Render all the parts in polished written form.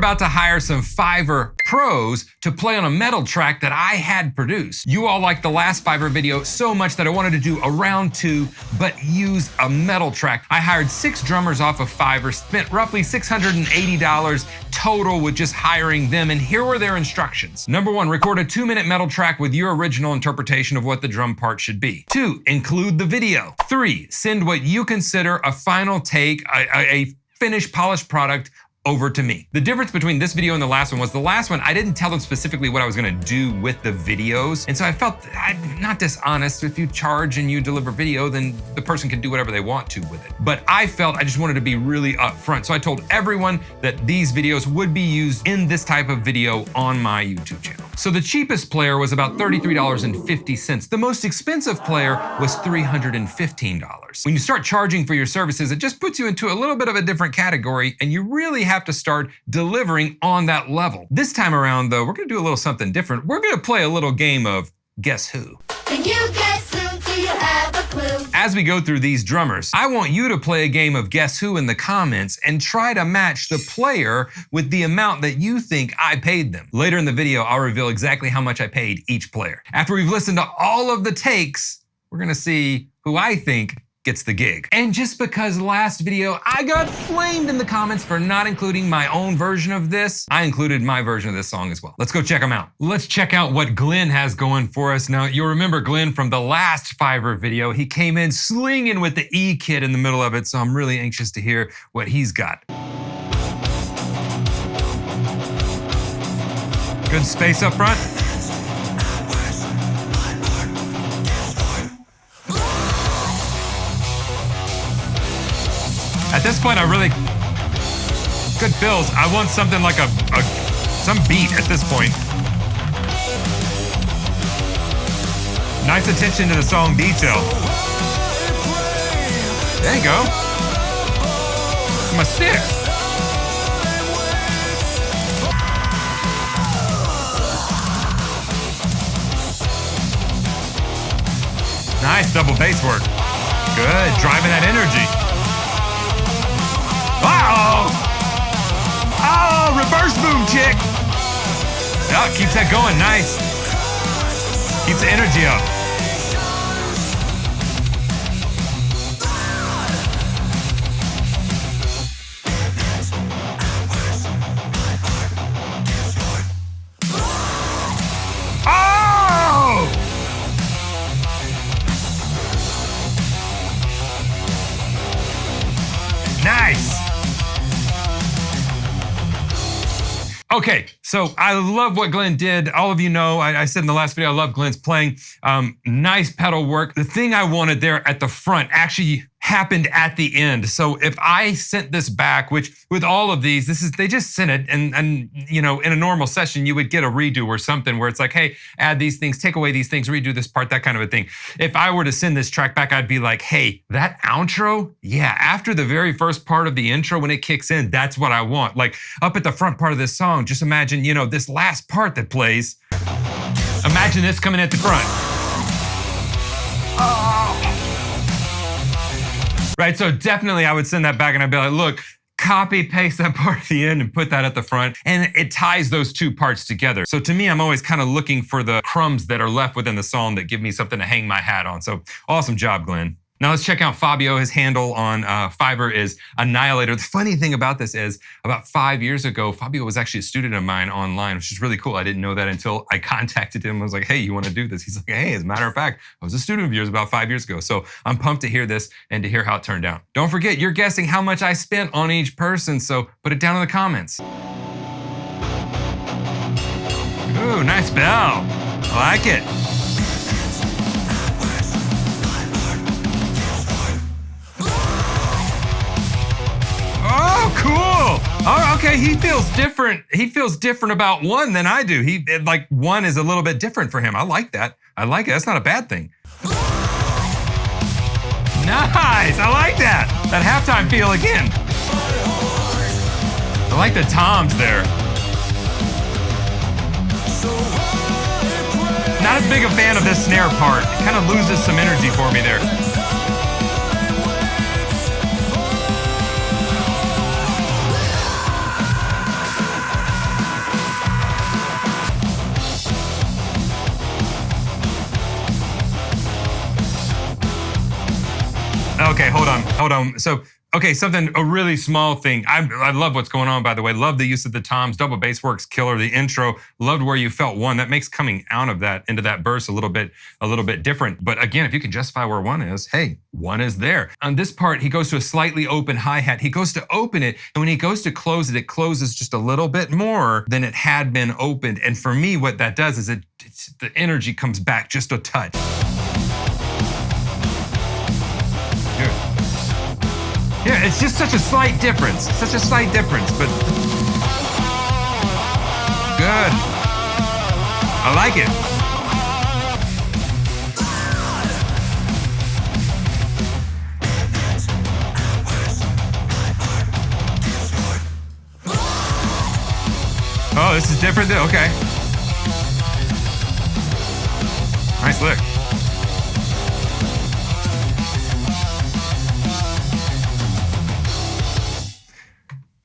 about to hire some Fiverr pros to play on a metal track that I had produced. You all liked the last Fiverr video so much that I wanted to do a round 2, but use a metal track. I hired 6 drummers off of Fiverr, spent roughly $680 total with just hiring them, and here were their instructions. Number 1, record a 2-minute metal track with your original interpretation of what the drum part should be. 2, include the video. 3, send what you consider a final take, a finished, polished product over to me. The difference between this video and the last one was the last one, I didn't tell them specifically what I was gonna do with the videos. And so I felt I'm not dishonest. If you charge and you deliver video, then the person can do whatever they want to with it. But I felt I just wanted to be really upfront. So I told everyone that these videos would be used in this type of video on my YouTube channel. So the cheapest player was about $33.50. The most expensive player was $315. When you start charging for your services, it just puts you into a little bit of a different category, and you really have to start delivering on that level. This time around, though, we're gonna do a little something different. We're gonna play a little game of Guess Who. Can you guess who? Do you have a clue? As we go through these drummers, I want you to play a game of Guess Who in the comments and try to match the player with the amount that you think I paid them. Later in the video, I'll reveal exactly how much I paid each player. After we've listened to all of the takes, we're gonna see who I think gets the gig. And just because last video I got flamed in the comments for not including my own version of this, I included my version of this song as well. Let's go check them out. Let's check out what Glenn has going for us. Now, you'll remember Glenn from the last Fiverr video. He came in slinging with the E kit in the middle of it, so I'm really anxious to hear what he's got. Good space up front. At this point, good fills. I want something like some beat at this point. Nice attention to the song detail. There you go. My stick. Nice double bass work. Good, driving that energy. Uh-oh! Oh, reverse boom, chick! Oh, keeps that going, nice. Keeps the energy up. Oh! Nice. Okay, so I love what Glenn did. All of you know, I said in the last video, I love Glenn's playing. Nice pedal work. The thing I wanted there at the front actually happened at the end. So if I sent this back, which with all of these, they just sent it, and you know, in a normal session, you would get a redo or something where it's like, hey, add these things, take away these things, redo this part, that kind of a thing. If I were to send this track back, I'd be like, hey, that outro, yeah, after the very first part of the intro, when it kicks in, that's what I want. Like up at the front part of this song, just imagine, you know, this last part that plays, imagine this coming at the front. Right, so definitely I would send that back and I'd be like, look, copy, paste that part at the end and put that at the front, and it ties those two parts together. So to me, I'm always kind of looking for the crumbs that are left within the song that give me something to hang my hat on. So awesome job, Glenn. Now let's check out Fabio. His handle on Fiverr is Annihilator. The funny thing about this is about 5 years ago, Fabio was actually a student of mine online, which is really cool. I didn't know that until I contacted him. I was like, hey, you want to do this? He's like, hey, as a matter of fact, I was a student of yours about 5 years ago. So I'm pumped to hear this and to hear how it turned out. Don't forget, you're guessing how much I spent on each person. So put it down in the comments. Ooh, nice bell. I like it. Oh, cool. Oh, okay, he feels different. He feels different about one than I do. Like one is a little bit different for him. I like that. I like it. That's not a bad thing. Nice, I like that. That halftime feel again. I like the toms there. Not as big a fan of this snare part. It kind of loses some energy for me there. Hold on. So, okay, a really small thing. I love what's going on, by the way. Love the use of the toms. Double bass works killer. The intro, loved where you felt one. That makes coming out of that into that verse a little bit different. But again, if you can justify where one is, hey, one is there. On this part, he goes to a slightly open hi-hat. He goes to open it, and when he goes to close it, it closes just a little bit more than it had been opened. And for me, what that does is the energy comes back just a touch. Yeah, it's just such a slight difference. But good. I like it. Oh, this is different. Okay. Nice lick.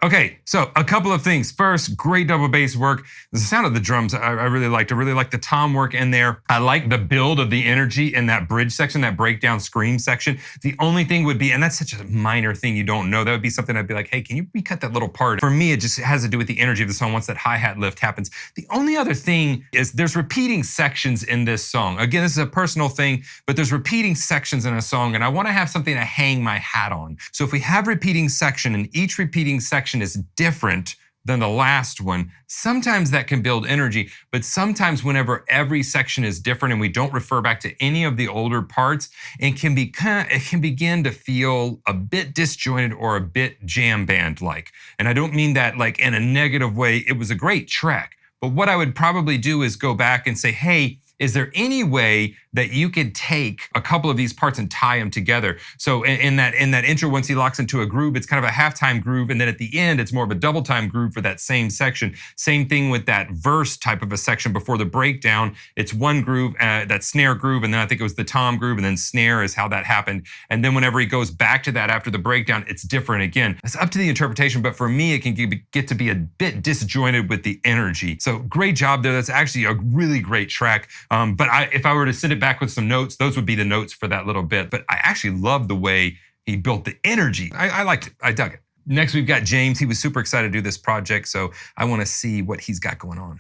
Okay, so a couple of things. First, great double bass work. The sound of the drums I really liked. I really liked the tom work in there. I like the build of the energy in that bridge section, that breakdown scream section. The only thing would be, and that's such a minor thing you don't know, that would be something I'd be like, hey, can you recut that little part? For me, it just has to do with the energy of the song once that hi-hat lift happens. The only other thing is there's repeating sections in this song. Again, this is a personal thing, but there's repeating sections in a song, and I want to have something to hang my hat on. So if we have repeating section, and each repeating section is different than the last one, sometimes that can build energy, but sometimes whenever every section is different and we don't refer back to any of the older parts, it can begin to feel a bit disjointed or a bit jam band-like. And I don't mean that like in a negative way. It was a great track, but what I would probably do is go back and say, hey, is there any way that you could take a couple of these parts and tie them together? So in that intro, once he locks into a groove, it's kind of a halftime groove, and then at the end, it's more of a double time groove for that same section. Same thing with that verse type of a section before the breakdown. It's one groove, that snare groove, and then I think it was the tom groove, and then snare is how that happened. And then whenever he goes back to that after the breakdown, it's different again. It's up to the interpretation, but for me, it can get to be a bit disjointed with the energy. So great job there. That's actually a really great track. But if I were to send it back with some notes, those would be the notes for that little bit. But I actually love the way he built the energy. I liked it. I dug it. Next, we've got James. He was super excited to do this project, so I want to see what he's got going on.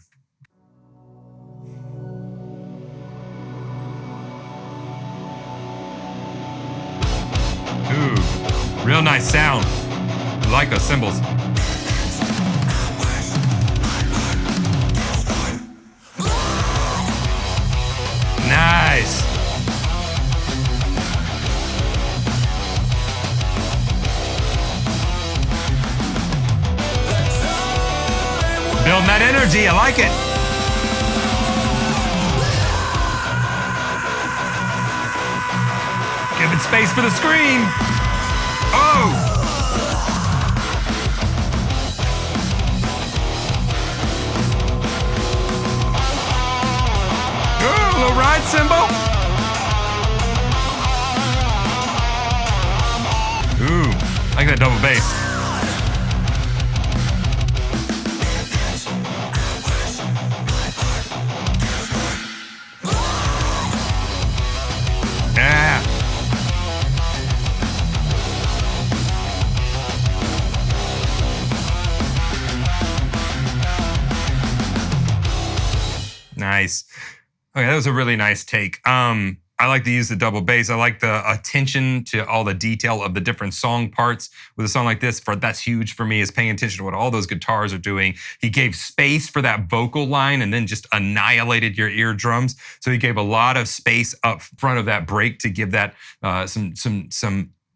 Ooh, real nice sound. I like those cymbals. Nice. Building that energy, I like it. Give it space for the scream. Oh. Little ride cymbal. Ooh, I like that double bass. Yeah. Nice. Okay, that was a really nice take. I like to use the double bass. I like the attention to all the detail of the different song parts with a song like this. That's huge for me, is paying attention to what all those guitars are doing. He gave space for that vocal line and then just annihilated your eardrums. So he gave a lot of space up front of that break to give that some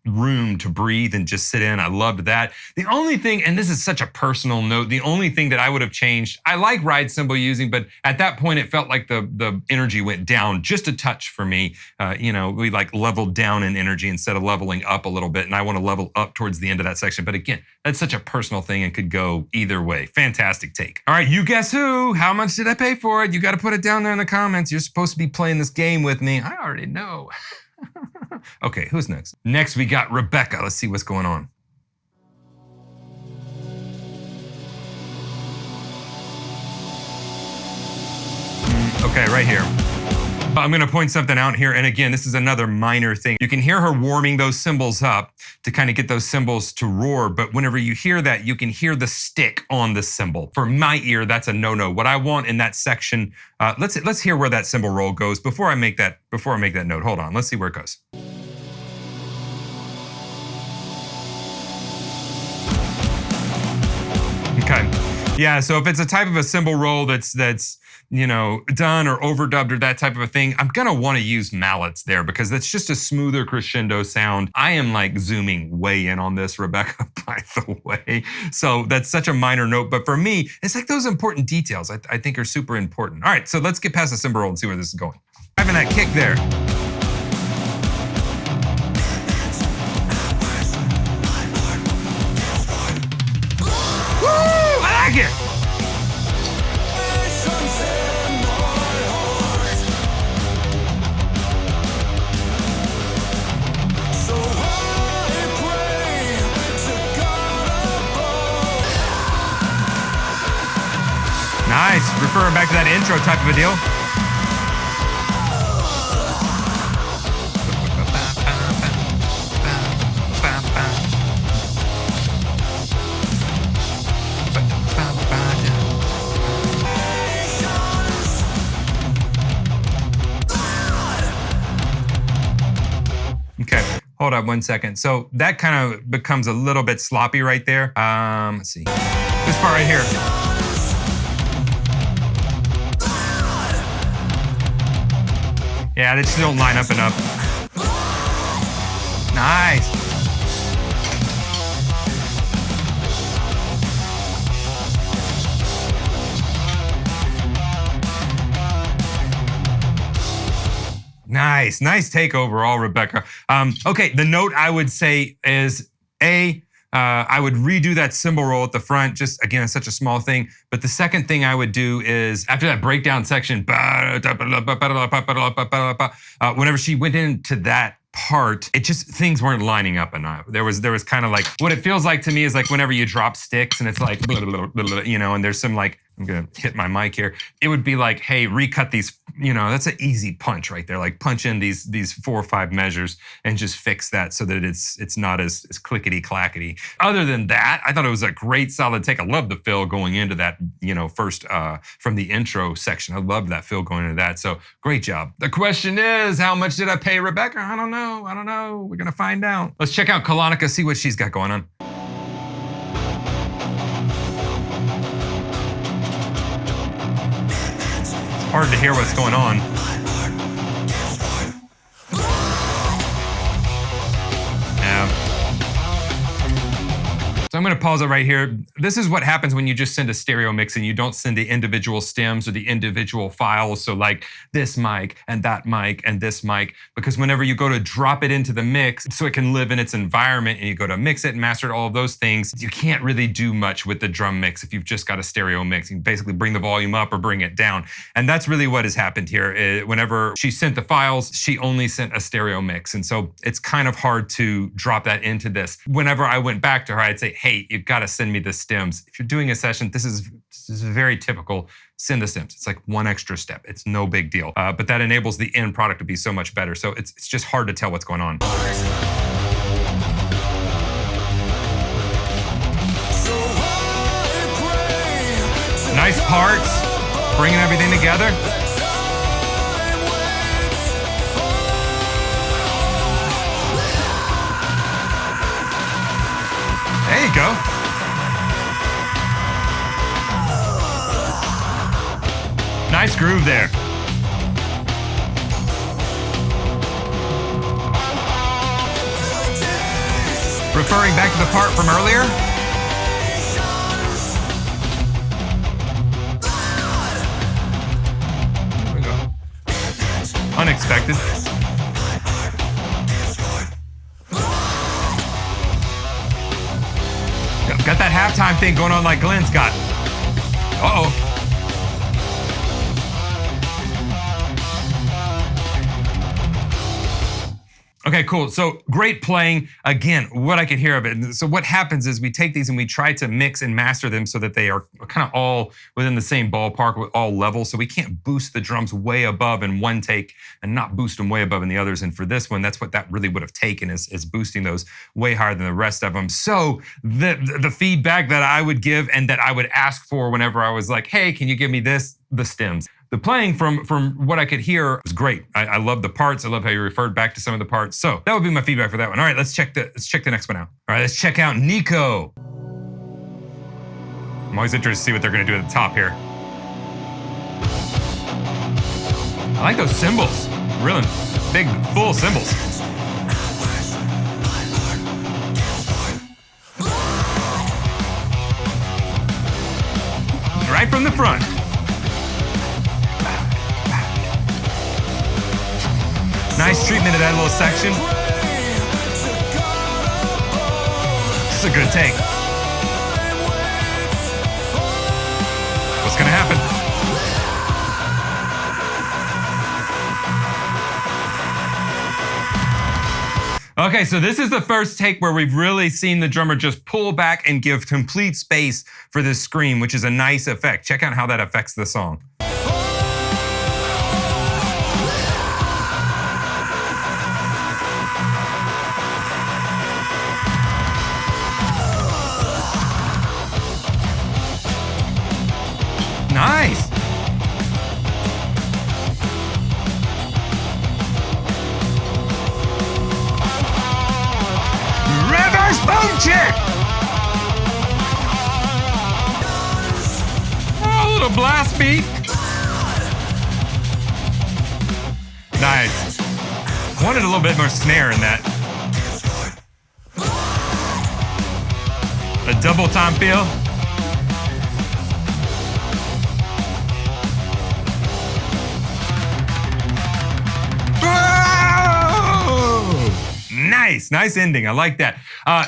room to breathe and just sit in. I loved that. The only thing, and this is such a personal note, the only thing that I would have changed, I like ride cymbal using, but at that point it felt like the energy went down just a touch for me. We like leveled down in energy instead of leveling up a little bit, and I want to level up towards the end of that section. But again, that's such a personal thing and could go either way. Fantastic take. All right, you guess who? How much did I pay for it? You got to put it down there in the comments. You're supposed to be playing this game with me. I already know. Okay, who's next? Next, we got Rebecca. Let's see what's going on. Okay, right here. I'm gonna point something out here, and again, this is another minor thing. You can hear her warming those cymbals up to kind of get those cymbals to roar, but whenever you hear that, you can hear the stick on the cymbal. For my ear, that's a no-no. What I want in that section, let's hear where that cymbal roll goes before I make that note. Hold on, let's see where it goes. Okay. Yeah, so if it's a type of a cymbal roll that's you know, done or overdubbed or that type of a thing, I'm gonna wanna use mallets there because that's just a smoother crescendo sound. I am like zooming way in on this, Rebecca, by the way. So that's such a minor note, but for me, it's like those important details I think are super important. All right, so let's get past the cymbal roll and see where this is going. Having that kick there. Woo! I like it! Nice, referring back to that intro type of a deal. Okay, hold up 1 second. So that kind of becomes a little bit sloppy right there. Let's see, this part right here. Yeah, they just don't line up enough. Nice. Nice take overall, Rebecca. Okay, the note I would say is I would redo that cymbal roll at the front, just again, it's such a small thing. But the second thing I would do is after that breakdown section, whenever she went into that part, it just, things weren't lining up enough. There was kind of like, what it feels like to me is like whenever you drop sticks and it's like, you know, and there's some like, I'm gonna hit my mic here. It would be like, hey, recut these, you know, that's an easy punch right there. Like punch in these 4 or 5 measures and just fix that so that it's not as clickety clackety. Other than that, I thought it was a great solid take. I love the fill going into that, you know, first from the intro section. I love that fill going into that. So great job. The question is, how much did I pay Rebecca? I don't know. We're gonna find out. Let's check out Kalonica, see what she's got going on. Hard to hear what's going on. Yeah. So I'm gonna pause it right here. This is what happens when you just send a stereo mix and you don't send the individual stems or the individual files. So like this mic and that mic and this mic, because whenever you go to drop it into the mix so it can live in its environment and you go to mix it and master it, all of those things, you can't really do much with the drum mix if you've just got a stereo mix. You can basically bring the volume up or bring it down. And that's really what has happened here. Whenever she sent the files, she only sent a stereo mix. And so it's kind of hard to drop that into this. Whenever I went back to her, I'd say, hey, you've got to send me the stems. If you're doing a session, this is very typical. Send the stems. It's like one extra step. It's no big deal. But that enables the end product to be so much better. So it's just hard to tell what's going on. Nice parts, bringing everything together. There you go. Nice groove there. Referring back to the part from earlier. There we go. Unexpected. Got that halftime thing going on like Glenn's got. Uh-oh. Okay, cool. So great playing. Again, what I could hear of it. So what happens is we take these and we try to mix and master them so that they are kind of all within the same ballpark with all levels. So we can't boost the drums way above in one take and not boost them way above in the others. And for this one, that's what that really would have taken is boosting those way higher than the rest of them. So the feedback that I would give and that I would ask for whenever I was like, hey, can you give me this? The stems. The playing from what I could hear was great. I love the parts. I love how you referred back to some of the parts. So that would be my feedback for that one. All right, let's check the next one out. All right, let's check out Nico. I'm always interested to see what they're gonna do at the top here. I like those cymbals. Really big, full cymbals. Right from the front. Nice treatment of that little section. This is a good take. What's gonna happen? Okay, so this is the first take where we've really seen the drummer just pull back and give complete space for this scream, which is a nice effect. Check out how that affects the song. Nice. Reverse boom chick. Oh, a little blast beat. Nice. Wanted a little bit more snare in that. A double time feel. Nice ending. I like that.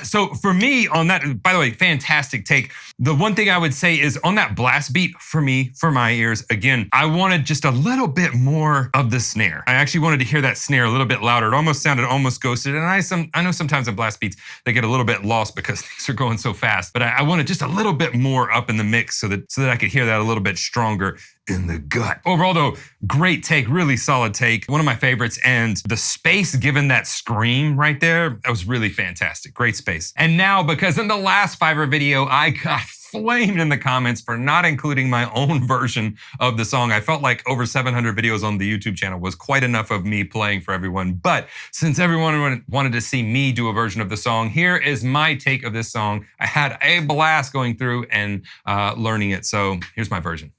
So for me on that, by the way, fantastic take. The one thing I would say is on that blast beat, for me, for my ears, again, I wanted just a little bit more of the snare. I actually wanted to hear that snare a little bit louder. It almost sounded almost ghosted. And I know sometimes in blast beats, they get a little bit lost because things are going so fast. But I wanted just a little bit more up in the mix so that I could hear that a little bit stronger in the gut. Overall though, great take, really solid take. One of my favorites, and the space given that scream right there, that was really fantastic. Great space. And now, because in the last Fiverr video, I got flamed in the comments for not including my own version of the song. I felt like over 700 videos on the YouTube channel was quite enough of me playing for everyone. But since everyone wanted to see me do a version of the song, here is my take of this song. I had a blast going through and learning it. So here's my version.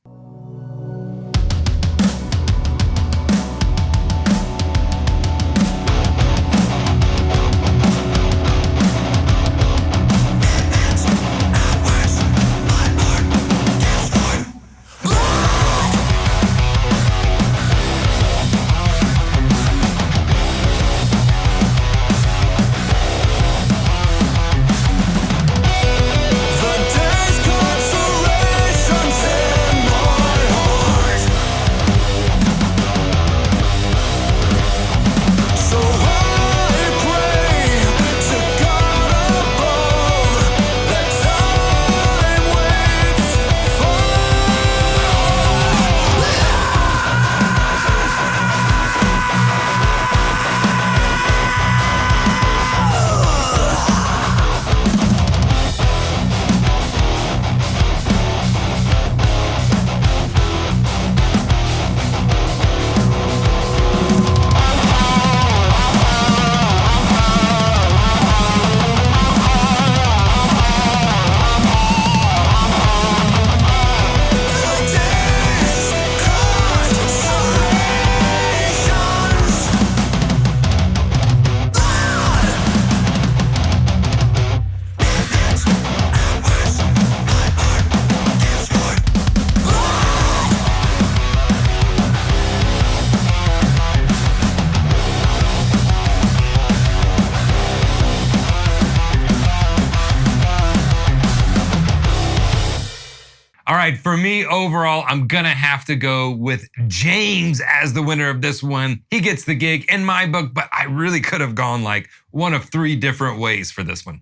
All right, for me overall, I'm gonna have to go with James as the winner of this one. He gets the gig in my book, but I really could have gone like one of 3 different ways for this one.